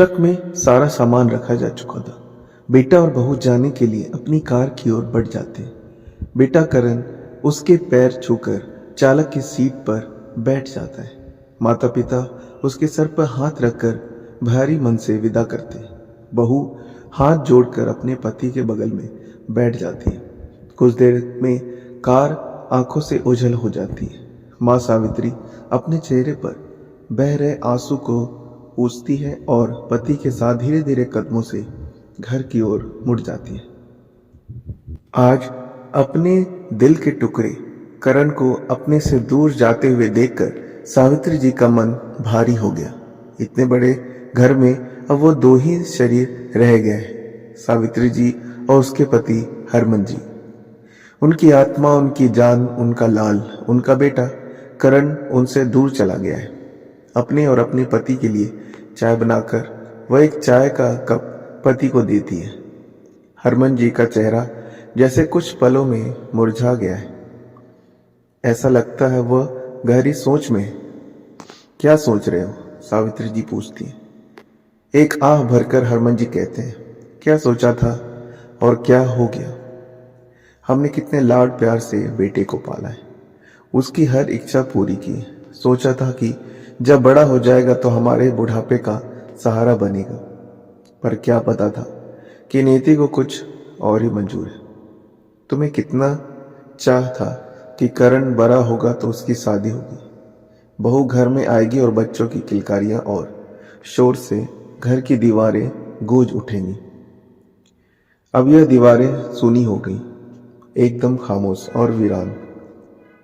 Truck में सारा सामान रखा जा चुका था। बेटा और बहू जाने के लिए अपनी कार की ओर बढ़ जाते। बेटा करण उसके पैर छूकर चालक की सीट पर बैठ जाता है। माता पिता उसके सर पर हाथ रखकर भारी मन से विदा करते। बहू हाथ जोड़कर अपने पति के बगल में बैठ जाती है। कुछ देर में कार आंखों से ओझल हो जाती है। माँ सावित्री अपने चेहरे पर बह रहे आंसू को पूछती है और पति के साथ धीरे धीरे कदमों से घर की ओर मुड़ जाती है। आज अपने दिल के टुकड़े करण को अपने से दूर जाते हुए देखकर सावित्री जी का मन भारी हो गया। इतने बड़े घर में अब वो दो ही शरीर रह गए हैं, सावित्री जी और उसके पति हरमन जी। उनकी आत्मा, उनकी जान, उनका लाल, उनका बेटा करण उनसे दूर चला गया है। अपने और अपने पति के लिए चाय बनाकर वह एक चाय का कप पति को देती है। हरमन जी का चेहरा जैसे कुछ पलों में मुरझा गया है। ऐसा लगता है वह गहरी सोच में। क्या सोच रहे हो? सावित्री जी पूछती है। एक आह भरकर हरमन जी कहते हैं, क्या सोचा था और क्या हो गया। हमने कितने लाड प्यार से बेटे को पाला है, उसकी हर इच्छा पूरी की। सोचा था कि जब बड़ा हो जाएगा तो हमारे बुढ़ापे का सहारा बनेगा, पर क्या पता था कि नीति को कुछ और ही मंजूर है। तुम्हें कितना चाह था कि करण बड़ा होगा तो उसकी शादी होगी, बहू घर में आएगी और बच्चों की किलकारियां और शोर से घर की दीवारें गूंज उठेंगी। अब यह दीवारें सूनी हो गई, एकदम खामोश और वीरान,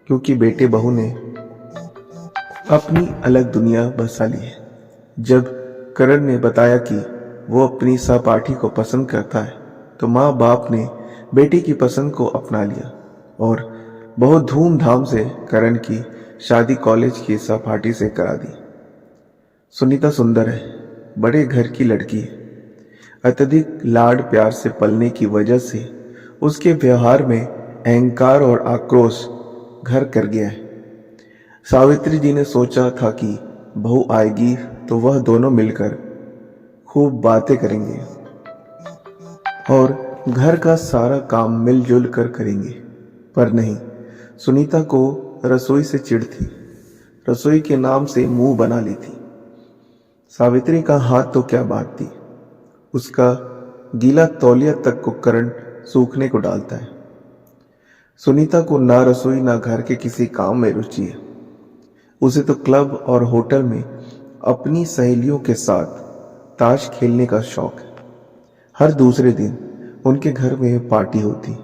क्योंकि बेटे बहू ने अपनी अलग दुनिया बसा ली है। जब करण ने बताया कि वो अपनी सहपाठी को पसंद करता है तो माँ बाप ने बेटी की पसंद को अपना लिया और बहुत धूमधाम से करण की शादी कॉलेज की सहपाठी से करा दी। सुनीता सुंदर है, बड़े घर की लड़की है। अत्यधिक लाड प्यार से पलने की वजह से उसके व्यवहार में अहंकार और आक्रोश घर कर गया है। सावित्री जी ने सोचा था कि बहू आएगी तो वह दोनों मिलकर खूब बातें करेंगे और घर का सारा काम मिलजुल कर करेंगे, पर नहीं। सुनीता को रसोई से चिढ़ थी, रसोई के नाम से मुंह बना ली थी। सावित्री का हाथ तो क्या बात थी, उसका गीला तौलिया तक को करण सूखने को डालता है। सुनीता को ना रसोई ना घर के किसी काम में रुचि है। उसे तो क्लब और होटल में अपनी सहेलियों के साथ ताश खेलने का शौक है। हर दूसरे दिन उनके घर में पार्टी होती,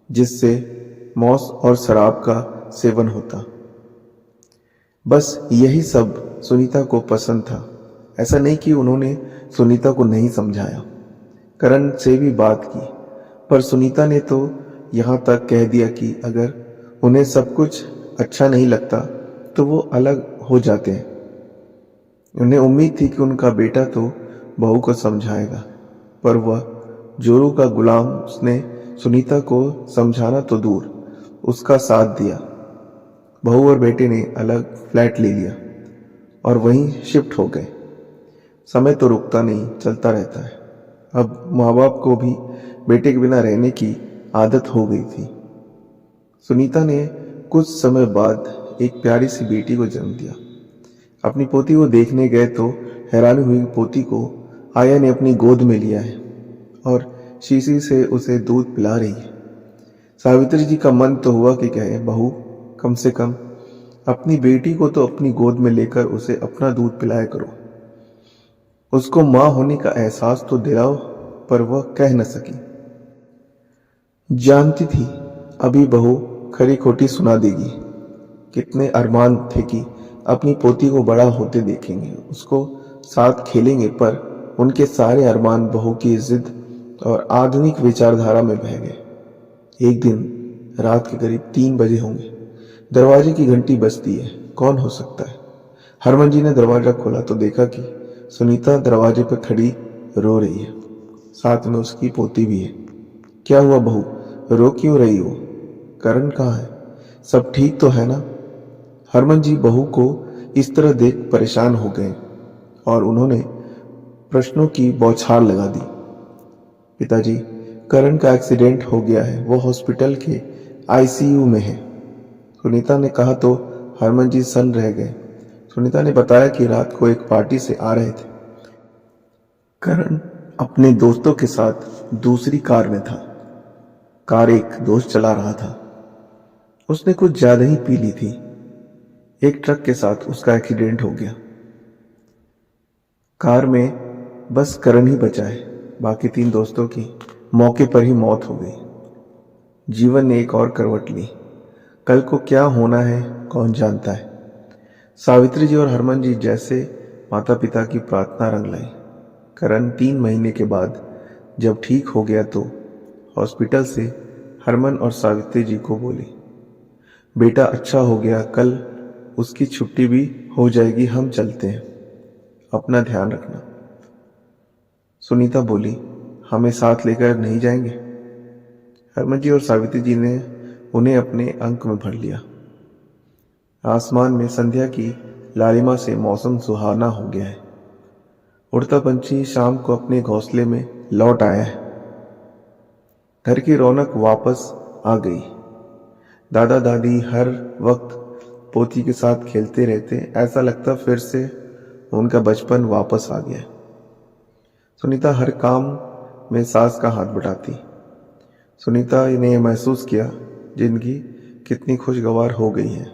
जिससे मौस और शराब का सेवन होता। बस यही सब सुनीता को पसंद था। ऐसा नहीं कि उन्होंने सुनीता को नहीं समझाया, करण से भी बात की, पर सुनीता ने तो यहाँ तक कह दिया कि अगर उन्हें सब कुछ अच्छा नहीं लगता तो वो अलग हो जाते हैं। उन्हें उम्मीद थी कि उनका बेटा तो बहू को समझाएगा, पर वह जोरू का गुलाम। उसने सुनीता को समझाना तो दूर, उसका साथ दिया। बहू और बेटे ने अलग फ्लैट ले लिया और वहीं शिफ्ट हो गए। समय तो रुकता नहीं, चलता रहता है। अब माँ बाप को भी बेटे के बिना रहने की आदत हो गई थी। सुनीता ने कुछ समय बाद एक प्यारी सी बेटी को जन्म दिया। अपनी पोती को देखने गए तो हैरानी हुई। पोती को आया ने अपनी गोद में लिया है और शीशी से उसे दूध पिला रही है। सावित्री जी का मन तो हुआ कि कहे, बहू कम से कम अपनी बेटी को तो अपनी गोद में लेकर उसे अपना दूध पिलाया करो, उसको माँ होने का एहसास तो दिलाओ, पर वह कह न सकी। जानती थी अभी बहू खरी खोटी सुना देगी। कितने अरमान थे कि अपनी पोती को बड़ा होते देखेंगे, उसको साथ खेलेंगे, पर उनके सारे अरमान बहू की जिद और आधुनिक विचारधारा में बह गए। एक दिन रात के करीब 3 बजे होंगे, दरवाजे की घंटी बजती है। कौन हो सकता है? हरमन जी ने दरवाजा खोला तो देखा कि सुनीता दरवाजे पर खड़ी रो रही है, साथ में उसकी पोती भी है। क्या हुआ बहू, रो क्यों रही हो? करण कहाँ है? सब ठीक तो है ना? हरमन जी बहू को इस तरह देख परेशान हो गए और उन्होंने प्रश्नों की बौछार लगा दी। पिताजी, करण का एक्सीडेंट हो गया है, वो हॉस्पिटल के आईसीयू में है। सुनीता ने कहा तो हरमन जी सन्न रह गए। सुनीता ने बताया कि रात को एक पार्टी से आ रहे थे। करण अपने दोस्तों के साथ दूसरी कार में था। कार एक दोस्त चला रहा था। उसने कुछ ज्यादा ही पी ली थी। एक ट्रक के साथ उसका एक्सीडेंट हो गया। कार में बस करण ही बचा है। बाकी 3 दोस्तों की मौके पर ही मौत हो गई। जीवन ने एक और करवट ली। कल को क्या होना है कौन जानता है। सावित्री जी और हरमन जी जैसे माता पिता की प्रार्थना रंग लाई। करण 3 महीने के बाद जब ठीक हो गया तो हॉस्पिटल से हरमन और सावित्री जी को बोली, बेटा अच्छा हो गया, कल उसकी छुट्टी भी हो जाएगी, हम चलते हैं, अपना ध्यान रखना। सुनीता बोली, हमें साथ लेकर नहीं जाएंगे? हरमन जी और सावित्री जी ने उन्हें अपने अंक में भर लिया। आसमान में संध्या की लालिमा से मौसम सुहाना हो गया है। उड़ता पंछी शाम को अपने घोंसले में लौट आया है। घर की रौनक वापस आ गई। दादा दादी हर वक्त पोती के साथ खेलते रहते, ऐसा लगता फिर से उनका बचपन वापस आ गया। सुनीता हर काम में सास का हाथ बटाती। सुनीता ने महसूस किया जिंदगी कितनी खुशगवार हो गई है।